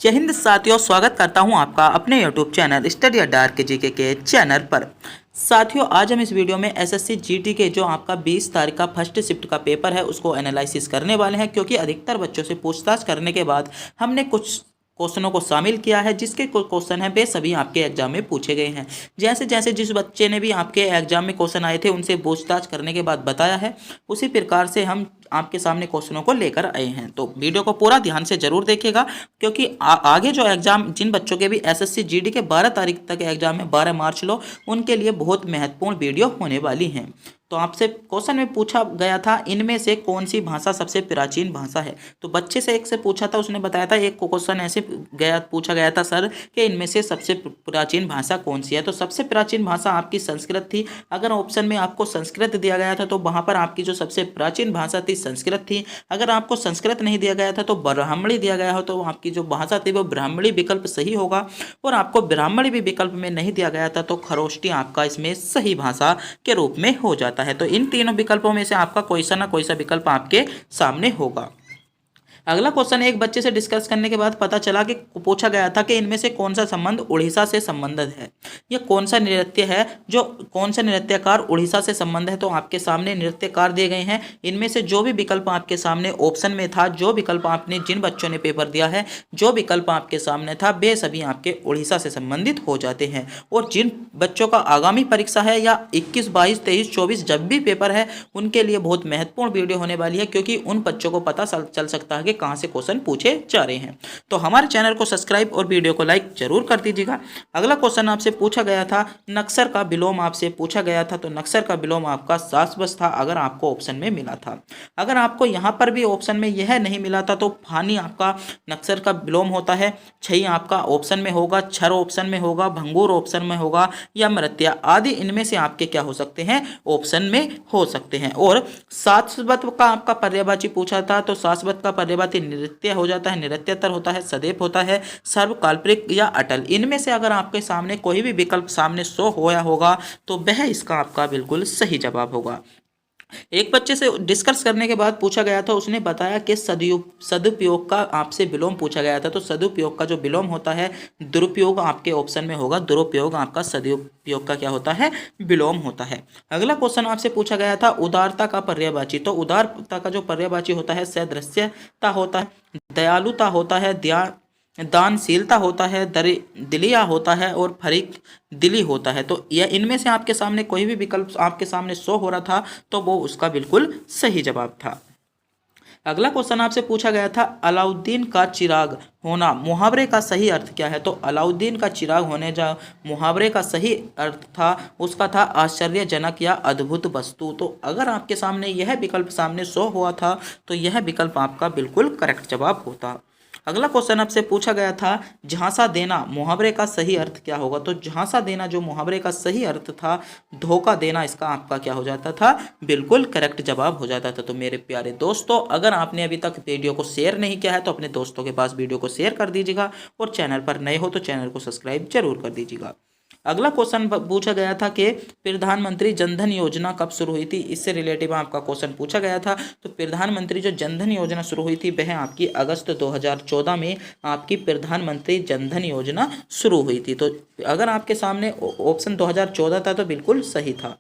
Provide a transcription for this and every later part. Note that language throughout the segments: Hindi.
जय हिंद साथियों, स्वागत करता हूं आपका अपने YouTube चैनल स्टडी अड्डा के जीके के चैनल पर। साथियों, आज हम इस वीडियो में एसएससी जीटी के जो आपका 20 तारीख का फर्स्ट शिफ्ट का पेपर है उसको एनालिसिस करने वाले हैं, क्योंकि अधिकतर बच्चों से पूछताछ करने के बाद हमने कुछ क्वेश्चनों को शामिल किया है, जिसके कुछ क्वेश्चन हैं वे सभी आपके एग्जाम में पूछे गए हैं। जैसे जैसे जिस बच्चे ने भी आपके एग्जाम में क्वेश्चन आए थे उनसे पूछताछ करने के बाद बताया है, उसी प्रकार से हम आपके सामने क्वेश्चनों को लेकर आए हैं। तो वीडियो को पूरा ध्यान से जरूर देखिएगा, क्योंकि आगे जो एग्जाम जिन बच्चों के भी एसएससी जीडी के 12 तारीख तक एग्जाम है, 12 मार्च लो, उनके लिए बहुत महत्वपूर्ण वीडियो होने वाली है। तो आपसे क्वेश्चन में पूछा गया था, इनमें से कौन सी भाषा सबसे प्राचीन भाषा है। तो बच्चे से एक से पूछा था, उसने बताया था, एक क्वेश्चन ऐसे पूछा गया था सर कि इनमें से सबसे प्राचीन भाषा कौन सी है। तो सबसे प्राचीन भाषा आपकी संस्कृत थी। अगर ऑप्शन में आपको संस्कृत दिया गया था तो वहां पर आपकी जो सबसे प्राचीन भाषा थी संस्कृत थी। अगर आपको संस्कृत नहीं दिया गया था तो ब्राह्मणी दिया गया हो तो आपकी जो भाषा थी वो ब्राह्मणी विकल्प सही होगा। और आपको ब्राह्मणी भी विकल्प में नहीं दिया गया था तो खरोष्टी आपका इसमें सही भाषा के रूप में हो जाता है। तो इन तीनों विकल्पों में से आपका कोई सा ना कोई सा विकल्प आपके सामने होगा। अगला क्वेश्चन एक बच्चे से डिस्कस करने के बाद पता चला कि पूछा गया था कि इनमें से कौन सा संबंध उड़ीसा से संबंधित है। यह कौन सा नृत्य है, जो कौन सा नृत्यकार उड़ीसा से संबंध है। तो आपके सामने नृत्यकार दिए गए हैं। इनमें से जो भी विकल्प आपके सामने ऑप्शन में था, जो विकल्प आपने जिन बच्चों ने पेपर दिया है, जो विकल्प आपके सामने था, वे सभी आपके उड़ीसा से संबंधित हो जाते हैं। और जिन बच्चों का आगामी परीक्षा है या 21, 22, 23, 24 जब भी पेपर है, उनके लिए बहुत महत्वपूर्ण वीडियो होने वाली है, क्योंकि उन बच्चों को पता चल सकता है कि कहां से क्वेश्चन पूछे जा रहे हैं। तो हमारे चैनल को सब्सक्राइब और वीडियो को लाइक जरूर कर दीजिएगा। अगला क्वेश्चन आपसे पूछा गया था, नक्सर का विलोम आपसे पूछा गया था। तो नक्सर का विलोम आपका सासबस था, अगर आपको ऑप्शन में मिला था। अगर आपको यहां पर भी ऑप्शन में यह नहीं मिला था तो फानी आपका नक्सर का विलोम होता है। छई आपका ऑप्शन में होगा, छर ऑप्शन में होगा, भंगूर ऑप्शन में होगा, या मृत्या आदि इनमें से आपके क्या हो सकते हैं, ऑप्शन में हो सकते हैं। और शाश्वत का आपका पर्यायवाची पूछा था। तो शाश्वत का पर्यायवाची नृत्य हो जाता है, नृत्यतर होता है, सदैव होता है, सर्व, काल्पनिक या अटल। इनमें से अगर आपके सामने कोई भी विकल्प सामने शो होया होगा तो वह इसका आपका बिल्कुल सही जवाब होगा। एक बच्चे से डिस्कस करने के बाद पूछा गया था, उसने बताया कि सदुपयोग का आपसे विलोम पूछा गया था। तो सदुपयोग का जो विलोम होता है, दुरुपयोग आपके ऑप्शन में होगा, दुरुपयोग आपका सदुपयोग का क्या होता है, विलोम होता है। अगला क्वेश्चन आपसे पूछा गया था, उदारता का पर्यायवाची। तो उदारता का जो पर्यायवाची होता है, सदृश्यता होता है, दयालुता होता है, दानशीलता होता है, दिलिया होता है, और फरीक दिली होता है। तो यह इनमें से आपके सामने कोई भी विकल्प आपके सामने शो हो रहा था तो वो उसका बिल्कुल सही जवाब था। अगला क्वेश्चन आपसे पूछा गया था, अलाउद्दीन का चिराग होना मुहावरे का सही अर्थ क्या है। तो अलाउद्दीन का चिराग होने जा मुहावरे का सही अर्थ था, उसका था आश्चर्यजनक या अद्भुत वस्तु। तो अगर आपके सामने यह विकल्प सामने शो हुआ था तो यह विकल्प आपका बिल्कुल करेक्ट जवाब होता। अगला क्वेश्चन आपसे पूछा गया था, झांसा देना मुहावरे का सही अर्थ क्या होगा। तो झांसा देना जो मुहावरे का सही अर्थ था, धोखा देना, इसका आपका क्या हो जाता था, बिल्कुल करेक्ट जवाब हो जाता था। तो मेरे प्यारे दोस्तों, अगर आपने अभी तक वीडियो को शेयर नहीं किया है तो अपने दोस्तों के पास वीडियो को शेयर कर दीजिएगा, और चैनल पर नए हो तो चैनल को सब्सक्राइब जरूर कर दीजिएगा। अगला क्वेश्चन पूछा गया था कि प्रधानमंत्री जनधन योजना कब शुरू हुई थी। इससे रिलेटिव आपका क्वेश्चन पूछा गया था। तो प्रधानमंत्री जो जनधन योजना शुरू हुई थी वह आपकी अगस्त 2014 में आपकी प्रधानमंत्री जनधन योजना शुरू हुई थी। तो अगर आपके सामने ऑप्शन 2014 था तो बिल्कुल सही था।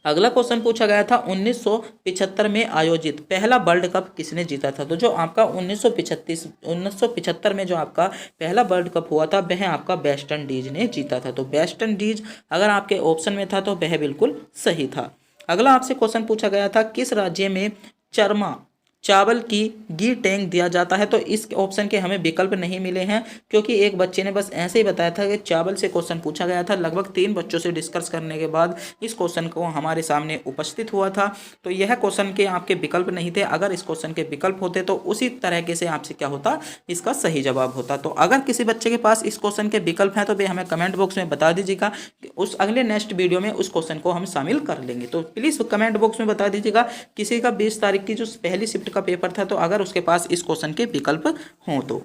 अगला क्वेश्चन पूछा गया था, 1975 में आयोजित पहला वर्ल्ड कप किसने जीता था। तो जो आपका 1975 में जो आपका पहला वर्ल्ड कप हुआ था वह आपका वेस्ट इंडीज ने जीता था। तो वेस्ट इंडीज अगर आपके ऑप्शन में था तो वह बिल्कुल सही था। अगला आपसे क्वेश्चन पूछा गया था, किस राज्य में चरमा चावल की घी टैंक दिया जाता है। तो इस ऑप्शन के हमें विकल्प नहीं मिले हैं, क्योंकि एक बच्चे ने बस ऐसे ही बताया था कि चावल से क्वेश्चन पूछा गया था। लगभग 3 बच्चों से डिस्कस करने के बाद इस क्वेश्चन को हमारे सामने उपस्थित हुआ था। तो यह क्वेश्चन के आपके विकल्प नहीं थे। अगर इस क्वेश्चन के विकल्प होते तो उसी तरह से आपसे क्या होता, इसका सही जवाब होता। तो अगर किसी बच्चे के पास इस क्वेश्चन के विकल्प हैं तो वे हमें कमेंट बॉक्स में बता दीजिएगा, उस अगले नेक्स्ट वीडियो में उस क्वेश्चन को हम शामिल कर लेंगे। तो प्लीज़ कमेंट बॉक्स में बता दीजिएगा किसी का 20 तारीख की जो पहली शिफ्ट का पेपर था, तो अगर उसके पास इस क्वेश्चन के विकल्प हों तो।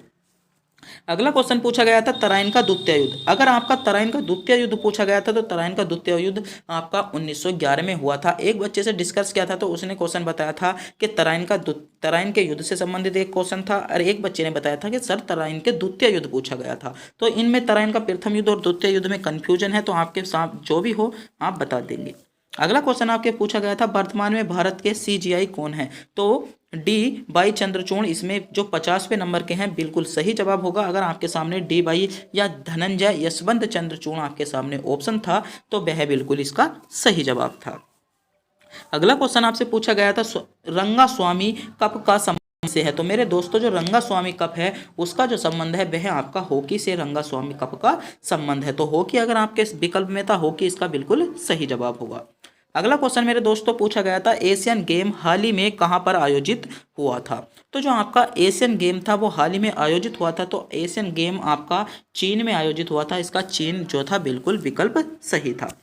अगला क्वेश्चन पूछा गया था तराइन का द्वितीय युद्ध। अगर आपका तराइन का द्वितीय युद्ध पूछा गया था तो तराइन का द्वितीय युद्ध आपका 1911 में हुआ था। एक बच्चे से डिस्कस किया था तो उसने क्वेश्चन बताया था कि तराइन के युद्ध से संबंधित एक क्वेश्चन था, और एक बच्चे ने बताया था कि सर तराइन के द्वितीय युद्ध पूछा गया था। तो इनमें तराइन का प्रथम युद्ध और द्वितीय युद्ध में कंफ्यूजन है, तो आपके साथ जो भी हो आप बता देंगे। अगला क्वेश्चन आपके पूछा गया था वर्तमान में भारत के सीजीआई कौन है। तो डी बाई चंद्रचूड़ इसमें जो 50वें नंबर के हैं बिल्कुल सही जवाब होगा। अगर आपके सामने डी बाई या धनंजय यशवंत चंद्रचूड़ आपके सामने ऑप्शन था तो वह बिल्कुल इसका सही जवाब था। अगला क्वेश्चन आपसे पूछा गया था रंगास्वामी कप का संबंध से है। तो मेरे दोस्तों जो रंगास्वामी कप है उसका जो संबंध है वह आपका हॉकी से रंगास्वामी कप का संबंध है। तो हॉकी अगर आपके विकल्प में था, हॉकी इसका बिल्कुल सही जवाब होगा। अगला क्वेश्चन मेरे दोस्तों पूछा गया था एशियन गेम हाल ही में कहाँ पर आयोजित हुआ था। तो जो आपका एशियन गेम था वो हाल ही में आयोजित हुआ था, तो एशियन गेम आपका चीन में आयोजित हुआ था। इसका चीन जो था बिल्कुल विकल्प सही था।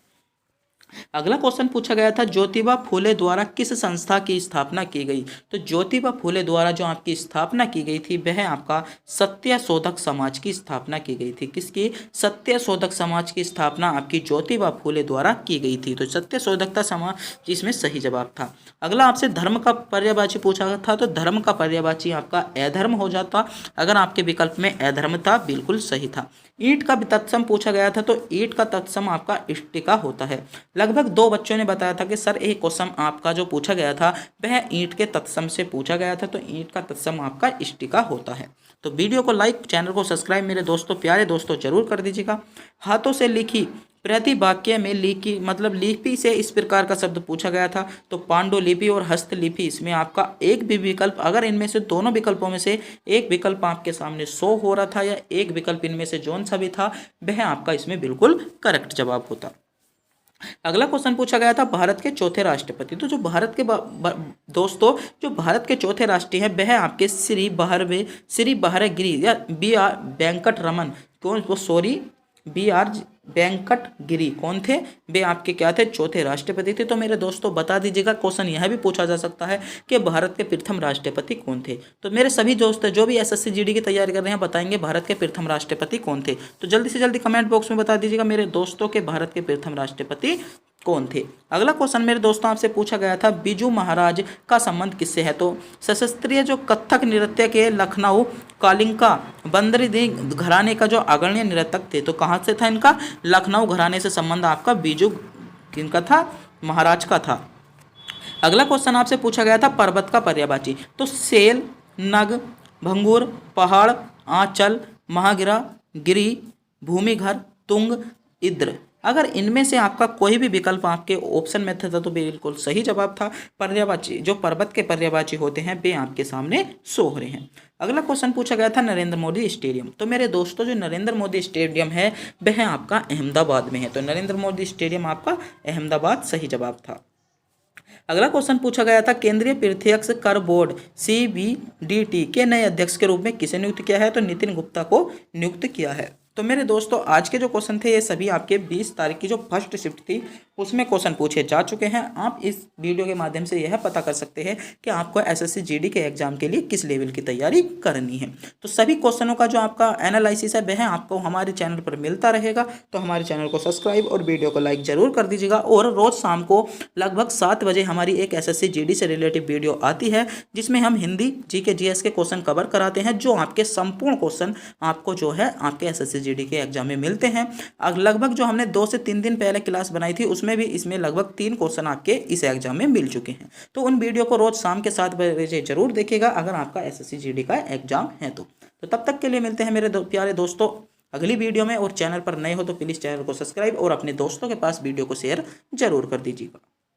अगला क्वेश्चन पूछा गया था ज्योतिबा फूले द्वारा किस संस्था की स्थापना की गई। तो ज्योतिबा फूले द्वारा जो आपकी स्थापना की गई थी वह आपका सत्य शोधक समाज की स्थापना की गई थी। किसकी? सत्य शोधक समाज की स्थापना आपकी ज्योतिबा फूले द्वारा की गई थी। तो सत्य शोधकता समाज इसमें सही जवाब था। अगला आपसे धर्म का पर्यायवाची पूछा था, तो धर्म का पर्यायवाची आपका अधर्म हो जाता अगर आपके विकल्प में अधर्म था, बिल्कुल सही था। ईंट का तत्सम पूछा गया था, तो ईंट का तत्सम आपका इष्टिका होता है। लगभग 2 बच्चों ने बताया था कि सर एक क्वेश्चन आपका जो पूछा गया था वह ईंट के तत्सम से पूछा गया था, तो ईंट का तत्सम आपका इष्टिका होता है। तो वीडियो को लाइक, चैनल को सब्सक्राइब मेरे दोस्तों, प्यारे दोस्तों जरूर कर दीजिएगा। हाथों से लिखी प्रति वाक्य में लिखी मतलब लिपि से इस प्रकार का शब्द पूछा गया था। तो पांडुलिपि और हस्तलिपि इसमें आपका एक भी विकल्प, अगर इनमें से दोनों विकल्पों में से एक विकल्प आपके सामने शो हो रहा था या एक विकल्प इनमें से जौन सा भी था वह आपका इसमें बिल्कुल करेक्ट जवाब होता। अगला क्वेश्चन पूछा गया था भारत के चौथे राष्ट्रपति। तो जो भारत के दोस्तों जो भारत के चौथे राष्ट्रपति हैं वह आपके श्री बहरगिरी या बी आर वेंकट रमन कौन वो sorry B are Venkata Giri कौन थे? वे आपके क्या थे? चौथे राष्ट्रपति थे। तो मेरे दोस्तों बता दीजिएगा, क्वेश्चन यह भी पूछा जा सकता है कि भारत के प्रथम राष्ट्रपति कौन थे। तो मेरे सभी दोस्त जो भी एसएससी जीडी की तैयारी कर रहे हैं बताएंगे भारत के प्रथम राष्ट्रपति कौन थे। तो जल्दी से जल्दी कमेंट बॉक्स में बता दीजिएगा मेरे दोस्तों के भारत के प्रथम राष्ट्रपति कौन थे। अगला क्वेश्चन मेरे दोस्तों आपसे पूछा गया था बिजू महाराज का संबंध किससे है। तो सशस्त्रीय जो कथक नृत्य के लखनऊ कालिंका बंदरी घराने का जो अग्रणी नर्तक थे, तो कहाँ से था इनका? लखनऊ घराने से संबंध आपका बिजू किनका था? महाराज का था। अगला क्वेश्चन आपसे पूछा गया था पर्वत का पर्यायवाची। तो सेल, नग, भंगूर, पहाड़, आंचल, महागिरा, गिरी, भूमिघर, तुंग, इद्र। अगर इनमें से आपका कोई भी विकल्प आपके ऑप्शन में था तो बिल्कुल सही जवाब था। पर्यायवाची जो पर्वत के पर्यायवाची होते हैं वे आपके सामने शो हो रहे हैं। अगला क्वेश्चन पूछा गया था नरेंद्र मोदी स्टेडियम। तो मेरे दोस्तों जो नरेंद्र मोदी स्टेडियम है वह आपका अहमदाबाद में है। तो नरेंद्र मोदी स्टेडियम आपका अहमदाबाद सही जवाब था। अगला क्वेश्चन पूछा गया था केंद्रीय प्रत्यक्ष कर बोर्ड CBDT के नए अध्यक्ष के रूप में किसे नियुक्त किया है। तो नितिन गुप्ता को नियुक्त किया है। तो मेरे दोस्तों आज के जो क्वेश्चन थे ये सभी आपके 20 तारीख की जो फर्स्ट शिफ्ट थी उसमें क्वेश्चन पूछे जा चुके हैं। आप इस वीडियो के माध्यम से यह पता कर सकते हैं कि आपको एसएससी जीडी के एग्जाम के लिए किस लेवल की तैयारी करनी है। तो सभी क्वेश्चनों का जो आपका एनालिसिस है वह आपको हमारे चैनल पर मिलता रहेगा। तो हमारे चैनल को सब्सक्राइब और वीडियो को लाइक जरूर कर दीजिएगा। और रोज शाम को लगभग 7 बजे हमारी एक एसएससी जीडी से रिलेटिव वीडियो आती है जिसमें हम हिंदी जीके जीएस के क्वेश्चन कवर कराते हैं, जो आपके संपूर्ण क्वेश्चन आपको जो है आपके एसएससी जीडी के एग्जाम में मिलते हैं। लगभग जो हमने 2 से 3 दिन पहले क्लास बनाई थी उसमें भी इसमें लगभग 3 क्वेश्चन आपके इस एग्जाम में मिल चुके हैं। तो उन वीडियो को रोज शाम के 7 बजे जरूर देखिएगा अगर आपका एसएससी जीडी का एग्जाम है तो तब तक के लिए मिलते हैं मेरे प्यारे दोस्तों अगली वीडियो में। और चैनल पर नए हो तो प्लीज चैनल को सब्सक्राइब और अपने दोस्तों के पास वीडियो को शेयर जरूर कर दीजिएगा।